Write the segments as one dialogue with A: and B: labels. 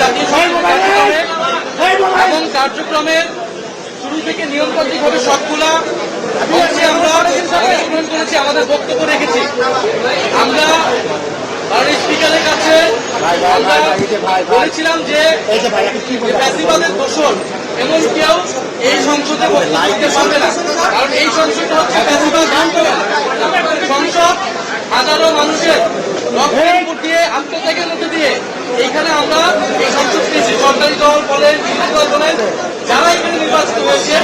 A: জাতীয় কার্যক্রমে এবং কার্যক্রমের শুরু থেকে নিয়মতান্ত্রিকভাবে সবগুলা অংশে আমরা অংশগ্রহণ করেছি, আমাদের বক্তব্য রেখেছি। আমরা স্পিকারের কাছে আমরা বলেছিলাম যে ফ্যাসিবাদের দোষর এমন কেউ এই সংসদে বক্তব্য দিতে পারবে না, কারণ এই সংসদটা হচ্ছে ফ্যাসিবাদ সংসদ। হাজারো মানুষের রক্তের উপর দিয়ে, আত্মত্যাগের মধ্যে দিয়ে এইখানে আমরা এই সংসদ পেয়েছি। সরকারি দল বলেন, বিরোধী দল বলেন, যারা এখানে নির্বাচিত হয়েছে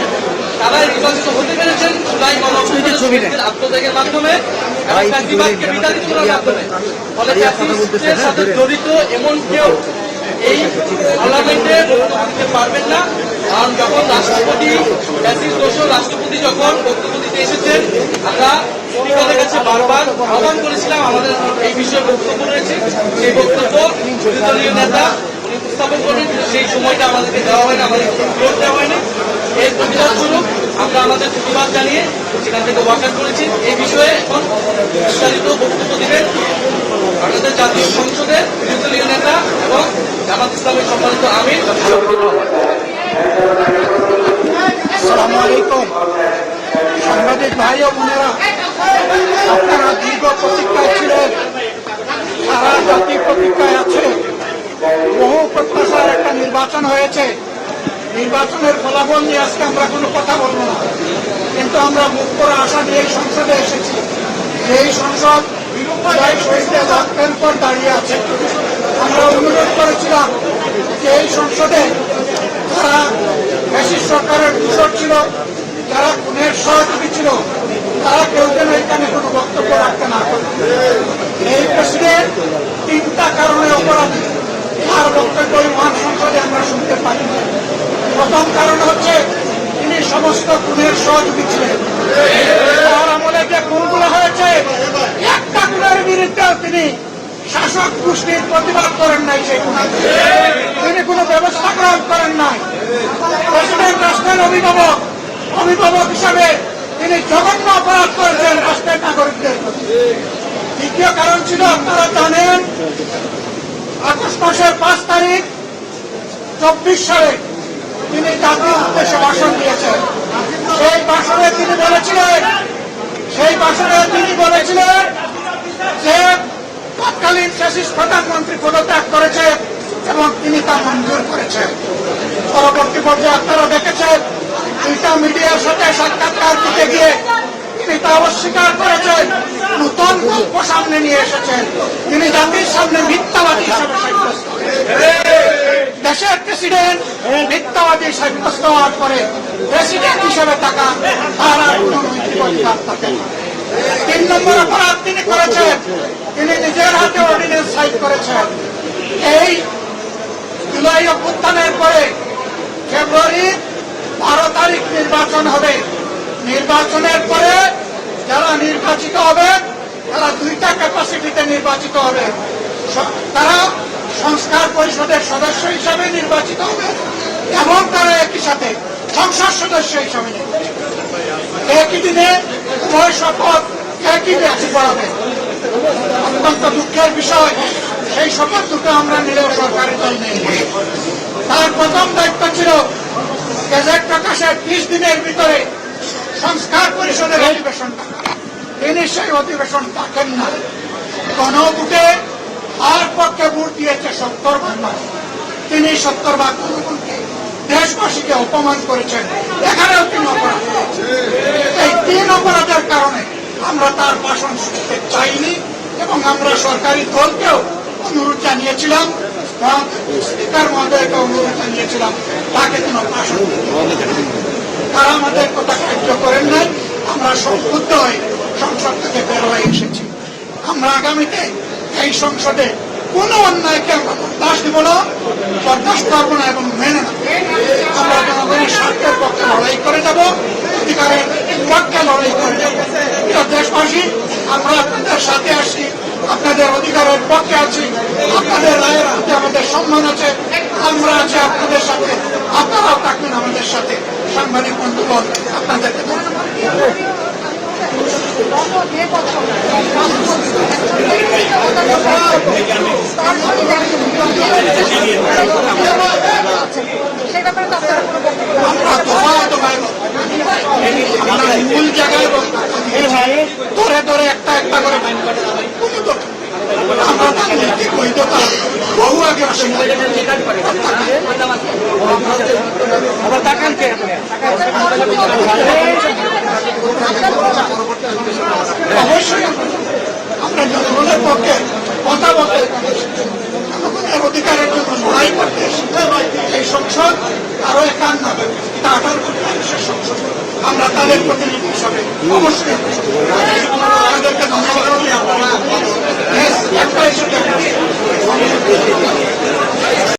A: তারা নির্বাচিত হতে পেরেছেন জুলাই গণঅভ্যুত্থানের আত্মত্যাগের মাধ্যমে এবং ফ্যাসিবাদকে বিতাড়িত করার মাধ্যমে। ফলে ফ্যাসিস্টের সাথে জড়িত এমন কেউ এই পার্লামেন্টে বক্তব্য দিতে পারবেন না, কারণ যখন রাষ্ট্রপতি ফ্যাসিস্ট দোষর রাষ্ট্রপতি যখন বক্তব্য দিতে এসেছেন, আমরা স্পিকারের কাছে বারবার আহ্বান করেছিলাম আমাদের এই বিষয়ে বক্তব্য রয়েছে, সেই বক্তব্য বিরোধী দলীয় নেতা উনি উপস্থাপন করেন, সেই সময়টা আমাদেরকে দেওয়া হয়নি, আমাদের ভোট দেওয়া হয়নি। এর প্রতিবাদ স্বরূপ আমরা আমাদের প্রতিবাদ জানিয়ে সেখান থেকে ওয়াকআউট করেছি। এই বিষয়ে এখন বিস্তারিত বক্তব্য দিবেন আমাদের জাতীয় সংসদের বিরোধী দলীয় নেতা এবং জামাত ইসলামের সম্মানিত আমির।
B: আসসালামু আলাইকুম সাংবাদিক ভাই ও বোনেরা, আপনারা দীর্ঘ প্রতীক্ষায় ছিলেন, সারা জাতি প্রতীক্ষায় আছে। বহু প্রত্যাশার একটা নির্বাচন হয়েছে। নির্বাচনের ফলাফল নিয়ে আজকে আমরা কোনো কথা বলবো না, কিন্তু আমরা মুখ করে আশা নিয়ে এই সংসদে এসেছি। এই সংসদ শহীদের পর দাঁড়িয়ে আছে। আমরা অনুরোধ করেছিলাম যে এই সংসদে যারা ফ্যাসিস্ট সরকারের দূষণ ছিল, যারা খুনের সহযোগী ছিল, তারা কেউ যেন এখানে কোনো বক্তব্য রাখতে না করে। এই প্রেসিডেন্ট তিনটা কারণে অপরাধী, আর বক্তব্য মহান সংসদে আমরা শুনতে পাই। প্রথম কারণ হচ্ছে তিনি সমস্ত খুনের সহযোগী ছিলেন। তার আমলে যে খুনগুলো হয়েছে, একটা খুনের বিরুদ্ধেও তিনি শাসক গোষ্ঠীর প্রতিবাদ করেন নাই, সেই খুনের তিনি কোনো ব্যবস্থা গ্রহণ করেন নাই। প্রেসিডেন্ট রাষ্ট্রের অভিভাবক হিসাবে তিনি জঘন্য অপরাধ করেছেন রাষ্ট্রের নাগরিকদের। দ্বিতীয় কারণ ছিল, আপনারা জানেন, আগস্ট মাসের 5 তারিখ 24 সালে তিনি জাতির উদ্দেশ্যে ভাষণ দিয়েছেন। সেই ভাষণে তিনি বলেছিলেন যে তৎকালীন ফ্যাসিস্ট প্রধানমন্ত্রী পদত্যাগ করেছে এবং তিনি তা মঞ্জুর করেছেন। পরবর্তী পর্যায়ে আপনারা দেখেছেন, দুইটা মিডিয়ার সাথে সাক্ষাৎকার দিতে গিয়ে তিনি তা অস্বীকার করেছেন, নতুন গল্প সামনে নিয়ে এসেছেন। তিনি জাতির সামনে মিথ্যাবাদী হিসেবে সাব্যস্ত। দেশের প্রেসিডেন্ট মিথ্যাবাদী সাব্যস্ত হওয়ার পরে প্রেসিডেন্ট হিসেবে থাকা তার আর কোন নৈতিক অধিকার থাকে না। 3 নম্বর অপরাধ তিনি করেছেন, তিনি নিজের হাতে অর্ডিন্যান্স সাইন করেছেন। এই জুলাই অভ্যুত্থানের পরে ফেব্রুয়ারি 12 তারিখ নির্বাচন হবে। নির্বাচনের পরে যারা নির্বাচিত হবে তারা 2টা ক্যাপাসিটিতে নির্বাচিত হবে। তারা সংস্কার পরিষদের সদস্য হিসাবে নির্বাচিত হবে এবং তারা একই সাথে সংসদ সদস্য হিসাবে নির্বাচিত হবে। একই দিনে উভয় শপথ একই ব্যক্তি পড়াবে। অত্যন্ত দুঃখের বিষয়, সেই শপথ দুটো আমরা নিলেও সরকারি দল নেই। তার প্রথম দায়িত্ব ছিল গেজেট প্রকাশের 20 দিনের ভিতরে সংস্কার পরিষদের অধিবেশন ডাকা। তিনি সেই অধিবেশন ডাকেন না। গণভোটে আর পক্ষে ভোট দিয়েছে 70 ভাগ মানুষ। তিনি 70 ভাগ জনগণকে, দেশবাসীকে অপমান করেছেন। এখানেও তিনি অপরাধ করেছেন। এই 3 অপরাধের কারণে আমরা তার ভাষণ শুনতে চাইনি এবং আমরা সরকারি দলকেও অনুরোধ জানিয়েছিলাম, স্পিকার মহোদয়কে অনুরোধ জানিয়েছিলাম তাকে কোনো ভাষণ তারা আমাদের কথা কার্য করেন নাই। আমরা সংক্ষুব্ধ হয়ে সংসদ থেকে বের হয়ে এসেছি। আমরা আগামীতে এই সংসদে কোন অন্যায়কে আমরা বরদাস্ত দিব না, বরদাস্ত করব না এবং মেনে নেব। আমরা জনগণের স্বার্থের পক্ষে লড়াই করে যাব, অধিকারের পক্ষে লড়াই করে যাব। দেশবাসী, আমরা আপনাদের সাথে আসি, আপনাদের অধিকারের পক্ষে আছি, আপনাদের রায়ের প্রতি আমাদের সম্মান আছে। আমরা আছি আপনাদের সাথে, আপনারাও থাকবেন আমাদের সাথে। সাংবাদিক বন্ধুগণ, আপনাদেরকে
C: সেই ব্যাপারে তো আপনারা কোনো বক্তব্য
B: আমরা মূল জায়গায় ধরে ধরে একটা একটা করে আমরা কি বৈধতা বহু আগে আসে
A: আবার তাকান কে